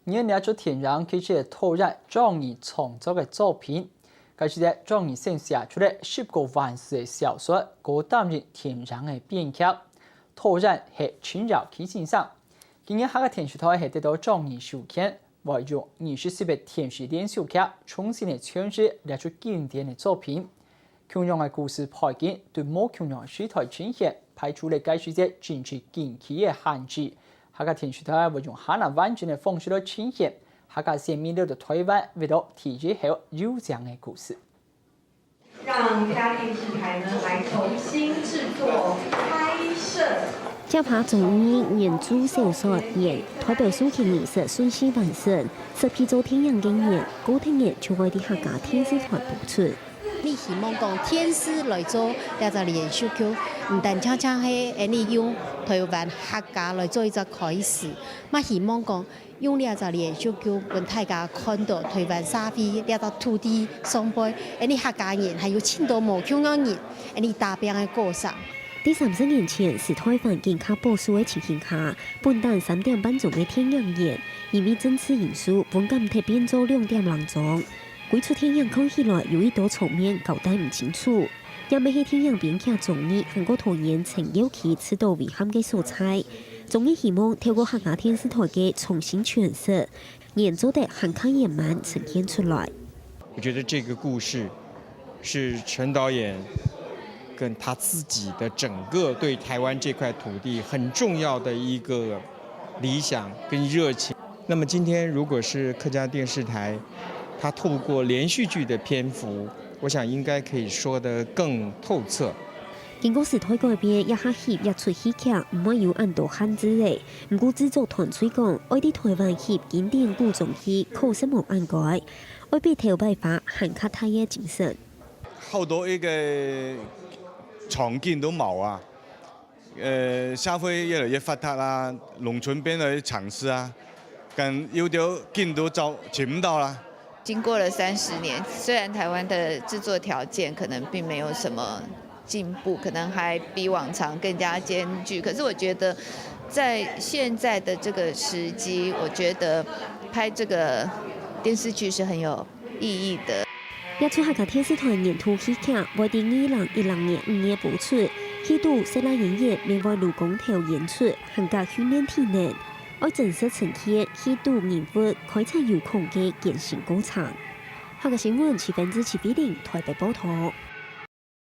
而了咗田壤佢只突然創意創作嘅作品，佢是在創意先寫出嚟10個萬字嘅小說，個擔任田壤嘅編劇，突然係侵入佢身上。今年下個電視台係得到創意授權，為用20部電視連續劇重新嘅詮釋列出經典嘅作品。窮陽嘅故事背景對冇窮陽時代呈現，排除了該世界政治近期嘅限制。下個電視台會用海南完整嘅方式來呈現下個鮮明的台灣味道體驗後有獎嘅故事。讓這家電視台呢來重新製作拍攝。接拍綜藝原著小說演台北書慶儀式順勢完成，10批做天樣經驗，古聽日就會喺客家電視台播出。你希望講電視來做呢個連續劇，唔但僅僅係你用台灣客家來做一個開始，嘛希望講用呢個連續劇，讓大家看到台灣社會呢個土地上輩，你客家人還有千多無窮嘅人，你大病嘅過程。第30年前是台灣健康保守嘅情形下，本檔3點半鐘嘅天樣演，因為政治因素，本港特變做2點零鐘。幾出天樣看起來有一道場面交代唔清楚，也未係天樣編劇綜藝韓國導演陳耀琪指導遺憾嘅素材。綜藝希望透過客家電視台嘅重新詮釋，演做得很看野蠻呈現出來。我覺得這個故事是陳導演跟他自己的整個對台灣這塊土地很重要的一個理想跟熱情。那麼今天如果是客家電視台，他透過連續劇的篇幅，我想應該可以說得更透徹。經過時代改變，一下戲一出戲劇唔會有咁多限制嘅。唔過製作團隊講，愛啲台灣戲經典古裝戲可惜冇按改，愛俾頭擺法韓客太嘅精神。好多一個場景都冇啊，社會越來越發達啦，農村變得城市啊，跟有條景都尋唔到啦。經過了30年，雖然台灣的製作條件可能並沒有什麼進步，可能還比往常更加艱巨，可是我覺得在現在的這個時機，我覺得拍這個電視劇是很有意義的。一出客家電視台年度戲劇會喺2010年5月播出，戲度色拉演員另外盧公頭演出客家訓練體能，愛正式呈現戲度人物開採有空嘅健身過程。客家新聞7分之7比0台北報道。